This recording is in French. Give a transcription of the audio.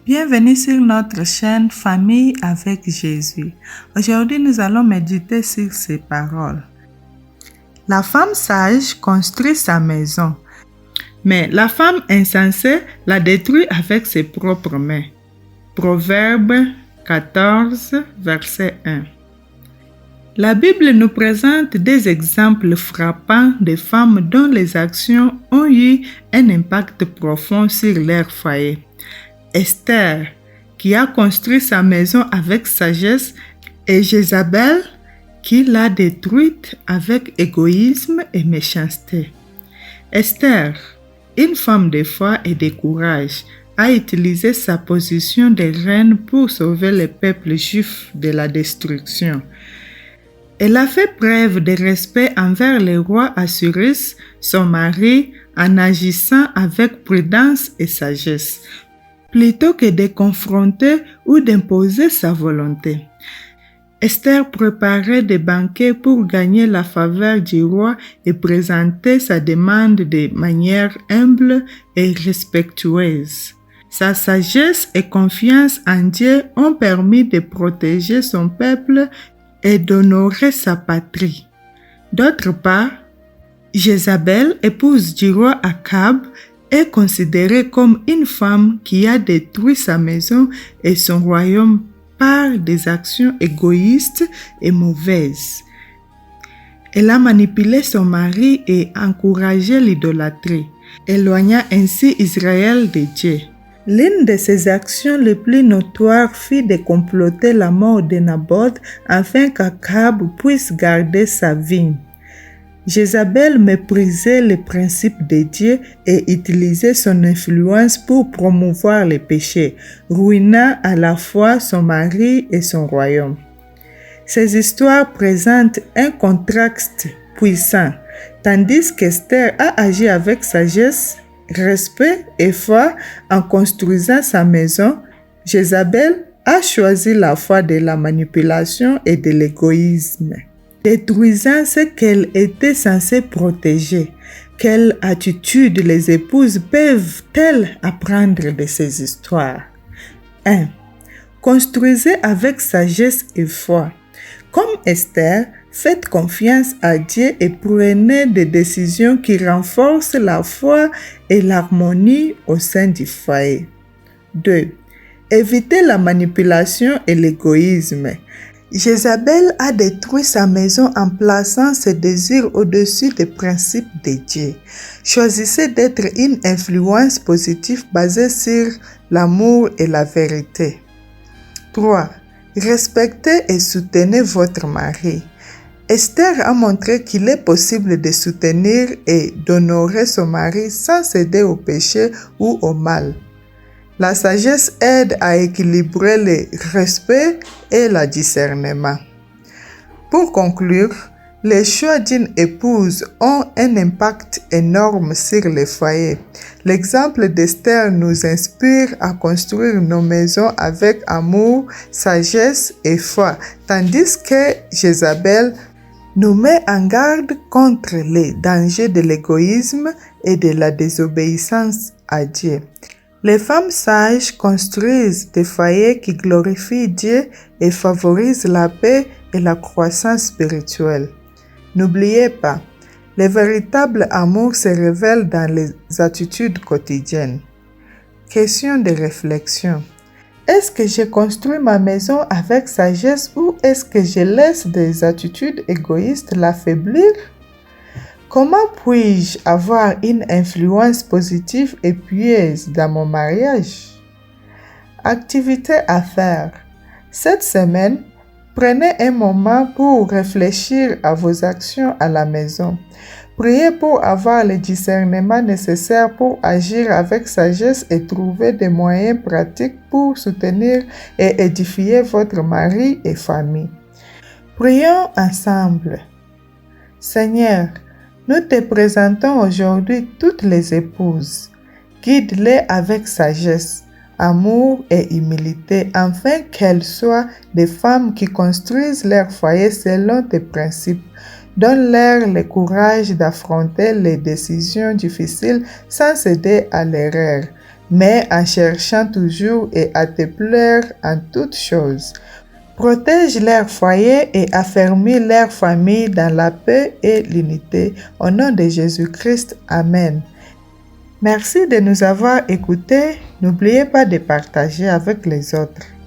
Bienvenue sur notre chaîne Famille avec Jésus. Aujourd'hui, nous allons méditer sur ces paroles. La femme sage construit sa maison, mais la femme insensée la détruit avec ses propres mains. Proverbe 14, verset 1. La Bible nous présente des exemples frappants de femmes dont les actions ont eu un impact profond sur leur foyer. Esther, qui a construit sa maison avec sagesse, et Jézabel, qui l'a détruite avec égoïsme et méchanceté. Esther, une femme de foi et de courage, a utilisé sa position de reine pour sauver le peuple juif de la destruction. Elle a fait preuve de respect envers le roi Assuérus, son mari, en agissant avec prudence et sagesse, plutôt que de confronter ou d'imposer sa volonté. Esther préparait des banquets pour gagner la faveur du roi et présenter sa demande de manière humble et respectueuse. Sa sagesse et confiance en Dieu ont permis de protéger son peuple et d'honorer sa patrie. D'autre part, Jézabel, épouse du roi Akab, est considérée comme une femme qui a détruit sa maison et son royaume par des actions égoïstes et mauvaises. Elle a manipulé son mari et encouragé l'idolâtrie, éloignant ainsi Israël de Dieu. L'une de ses actions les plus notoires fut de comploter la mort de Naboth afin qu'Akab puisse garder sa vigne. Jézabel méprisait les principes de Dieu et utilisait son influence pour promouvoir les péchés, ruinant à la fois son mari et son royaume. Ces histoires présentent un contraste puissant, tandis qu'Esther a agi avec sagesse, respect et foi en construisant sa maison. Jézabel a choisi la voie de la manipulation et de l'égoïsme, détruisant ce qu'elle était censée protéger. Quelle attitude les épouses peuvent-elles apprendre de ces histoires? 1. Construisez avec sagesse et foi. Comme Esther, faites confiance à Dieu et prenez des décisions qui renforcent la foi et l'harmonie au sein du foyer. 2. Évitez la manipulation et l'égoïsme. Jézabel a détruit sa maison en plaçant ses désirs au-dessus des principes de Dieu. Choisissez d'être une influence positive basée sur l'amour et la vérité. 3. Respectez et soutenez votre mari. Esther a montré qu'il est possible de soutenir et d'honorer son mari sans céder au péché ou au mal. La sagesse aide à équilibrer le respect et le discernement. Pour conclure, les choix d'une épouse ont un impact énorme sur le foyer. L'exemple d'Esther nous inspire à construire nos maisons avec amour, sagesse et foi, tandis que Jézabel nous met en garde contre les dangers de l'égoïsme et de la désobéissance à Dieu. Les femmes sages construisent des foyers qui glorifient Dieu et favorisent la paix et la croissance spirituelle. N'oubliez pas, le véritable amour se révèle dans les attitudes quotidiennes. Question de réflexion. Est-ce que je construis ma maison avec sagesse ou est-ce que je laisse des attitudes égoïstes l'affaiblir? Comment puis-je avoir une influence positive et pieuse dans mon mariage? Activité à faire. Cette semaine, prenez un moment pour réfléchir à vos actions à la maison. Priez pour avoir le discernement nécessaire pour agir avec sagesse et trouver des moyens pratiques pour soutenir et édifier votre mari et famille. Prions ensemble. Seigneur, nous te présentons aujourd'hui toutes les épouses. Guide-les avec sagesse, amour et humilité, afin qu'elles soient des femmes qui construisent leur foyer selon tes principes. Donne-leur le courage d'affronter les décisions difficiles sans céder à l'erreur. mais en cherchant toujours et à te plaire en toutes choses. Protège leur foyer et affermis leur famille dans la paix et l'unité. Au nom de Jésus-Christ, Amen. Merci de nous avoir écoutés. N'oubliez pas de partager avec les autres.